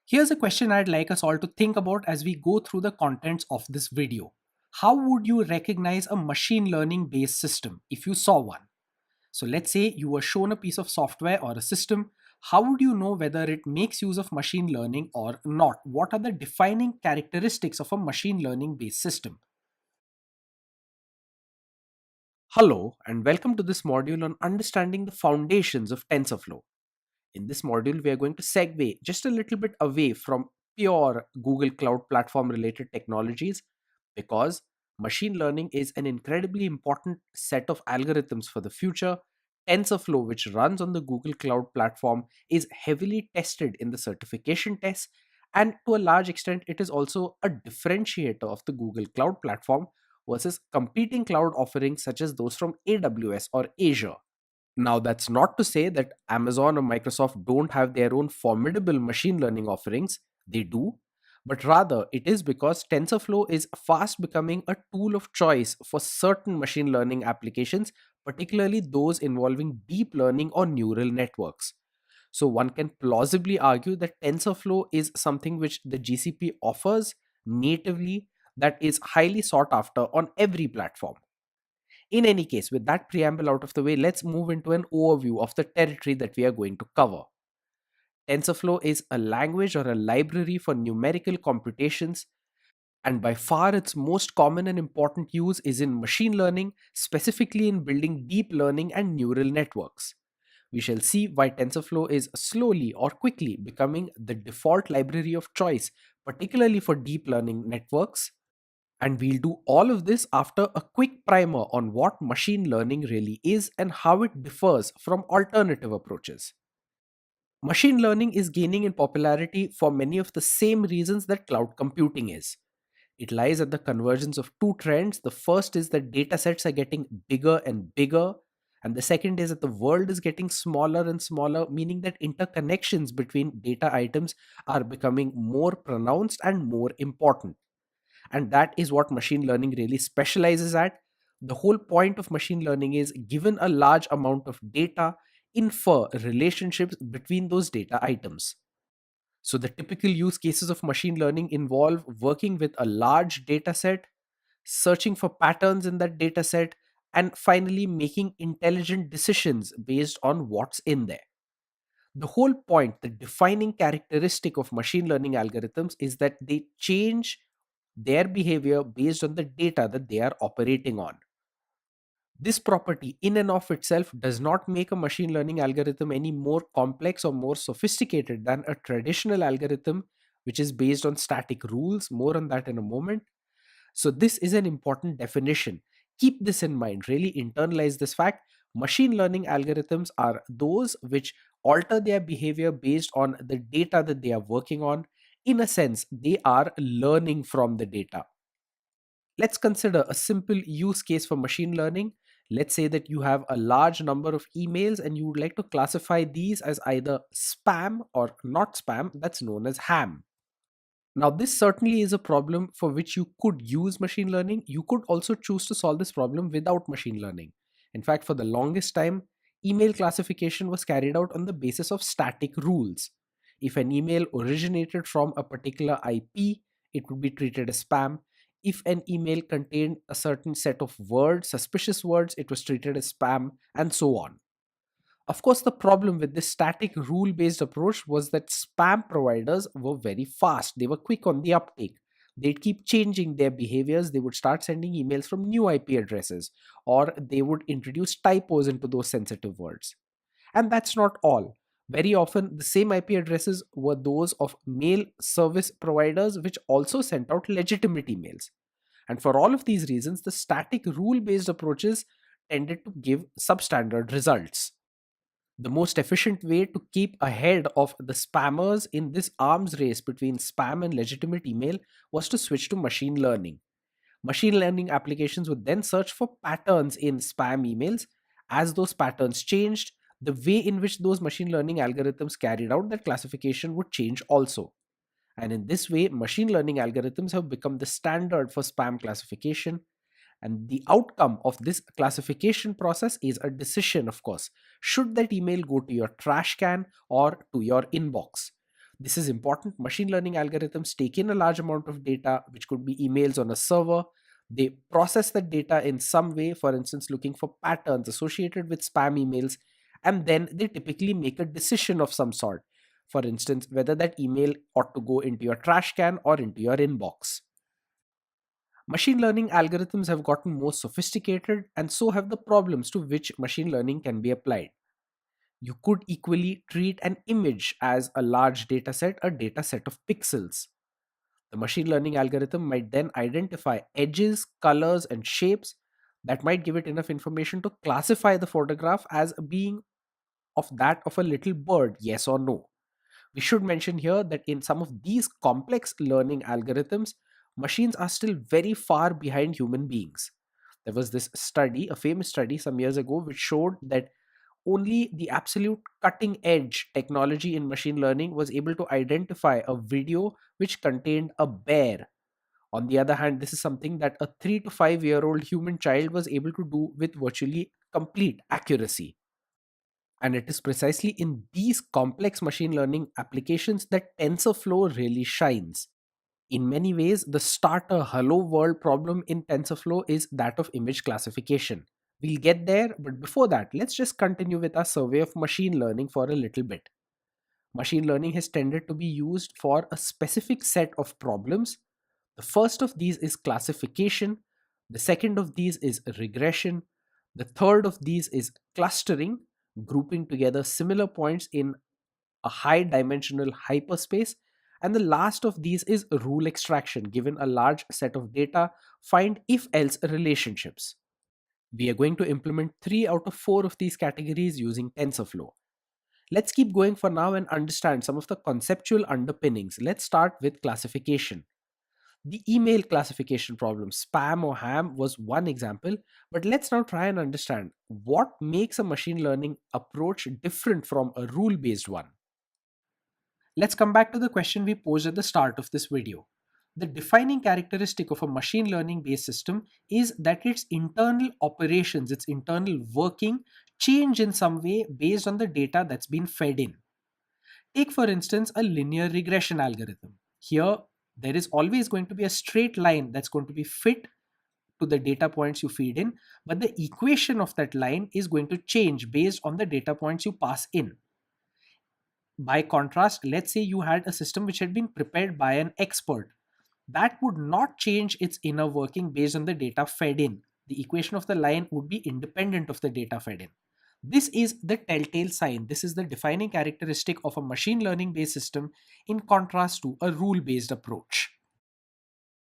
Here's a question I'd like us all to think about as we go through the contents of this video. How would you recognize a machine learning based system if you saw one? So let's say you were shown a piece of software or a system. How would you know whether it makes use of machine learning or not? What are the defining characteristics of a machine learning based system? Hello, and welcome to this module on understanding the foundations of TensorFlow. In this module, we are going to segue just a little bit away from pure Google Cloud Platform related technologies because machine learning is an incredibly important set of algorithms for the future. TensorFlow, which runs on the Google Cloud Platform, is heavily tested in the certification tests, and to a large extent, it is also a differentiator of the Google Cloud Platform versus competing cloud offerings such as those from AWS or Azure. Now, that's not to say that Amazon or Microsoft don't have their own formidable machine learning offerings. They do. But rather, it is because TensorFlow is fast becoming a tool of choice for certain machine learning applications, particularly those involving deep learning or neural networks. So, one can plausibly argue that TensorFlow is something which the GCP offers natively that is highly sought after on every platform. In any case, with that preamble out of the way, let's move into an overview of the territory that we are going to cover. TensorFlow is a language or a library for numerical computations, and by far its most common and important use is in machine learning, specifically in building deep learning and neural networks. We shall see why TensorFlow is slowly or quickly becoming the default library of choice, particularly for deep learning networks. And we'll do all of this after a quick primer on what machine learning really is and how it differs from alternative approaches. Machine learning is gaining in popularity for many of the same reasons that cloud computing is. It lies at the convergence of two trends. The first is that data sets are getting bigger and bigger, and the second is that the world is getting smaller and smaller, meaning that interconnections between data items are becoming more pronounced and more important. And that is what machine learning really specializes at. The whole point of machine learning is, given a large amount of data, infer relationships between those data items. So the typical use cases of machine learning involve working with a large data set, searching for patterns in that data set, and finally making intelligent decisions based on what's in there. The whole point, the defining characteristic of machine learning algorithms is that they change their behavior based on the data that they are operating on. This property, in and of itself, does not make a machine learning algorithm any more complex or more sophisticated than a traditional algorithm, which is based on static rules. More on that in a moment. So, this is an important definition. Keep this in mind, really internalize this fact. Machine learning algorithms are those which alter their behavior based on the data that they are working on. In a sense, they are learning from the data. Let's consider a simple use case for machine learning. Let's say that you have a large number of emails and you would like to classify these as either spam or not spam, that's known as ham. Now, this certainly is a problem for which you could use machine learning. You could also choose to solve this problem without machine learning. In fact, for the longest time, email classification was carried out on the basis of static rules. If an email originated from a particular IP, it would be treated as spam. If an email contained a certain set of words, suspicious words, it was treated as spam, and so on. Of course, the problem with this static rule based approach was that spam providers were very fast. They were quick on the uptake. They'd keep changing their behaviors. They would start sending emails from new IP addresses, or they would introduce typos into those sensitive words. And that's not all. Very often, the same IP addresses were those of mail service providers, which also sent out legitimate emails. And for all of these reasons, the static rule based approaches tended to give substandard results. The most efficient way to keep ahead of the spammers in this arms race between spam and legitimate email was to switch to machine learning. Machine learning applications would then search for patterns in spam emails. As those patterns changed, the way in which those machine learning algorithms carried out that classification would change also. And in this way, machine learning algorithms have become the standard for spam classification, and the outcome of this classification process is a decision, of course. Should that email go to your trash can or to your inbox? This is important. Machine learning algorithms take in a large amount of data, which could be emails on a server. They process the data in some way, for instance, looking for patterns associated with spam emails, and then they typically make a decision of some sort. For instance, whether that email ought to go into your trash can or into your inbox. Machine learning algorithms have gotten more sophisticated, and so have the problems to which machine learning can be applied. You could equally treat an image as a large dataset, a dataset of pixels. The machine learning algorithm might then identify edges, colors, and shapes that might give it enough information to classify the photograph as being of that of a little bird, yes or no. We should mention here that in some of these complex learning algorithms, machines are still very far behind human beings. There was this study, a famous study some years ago, which showed that only the absolute cutting edge technology in machine learning was able to identify a video which contained a bear. On the other hand, this is something that a 3 to 5 year old human child was able to do with virtually complete accuracy. And it is precisely in these complex machine learning applications that TensorFlow really shines. In many ways, the starter hello world problem in TensorFlow is that of image classification. We'll get there, but before that, let's just continue with our survey of machine learning for a little bit. Machine learning has tended to be used for a specific set of problems. The first of these is classification, the second of these is regression, the third of these is clustering, grouping together similar points in a high dimensional hyperspace, and the last of these is rule extraction. Given a large set of data, find if else relationships. We are going to implement 3 out of 4 of these categories using TensorFlow. Let's keep going for now and understand some of the conceptual underpinnings. Let's start with classification. The email classification problem, spam or ham, was one example, but let's now try and understand what makes a machine learning approach different from a rule based one. Let's come back to the question we posed at the start of this video. The defining characteristic of a machine learning based system is that its internal operations, its internal working, change in some way based on the data that's been fed in. Take, for instance, a linear regression algorithm. Here, there is always going to be a straight line that's going to be fit to the data points you feed in, but the equation of that line is going to change based on the data points you pass in. By contrast, let's say you had a system which had been prepared by an expert. That would not change its inner working based on the data fed in. The equation of the line would be independent of the data fed in. This is the telltale sign. This is the defining characteristic of a machine learning based system in contrast to a rule based approach.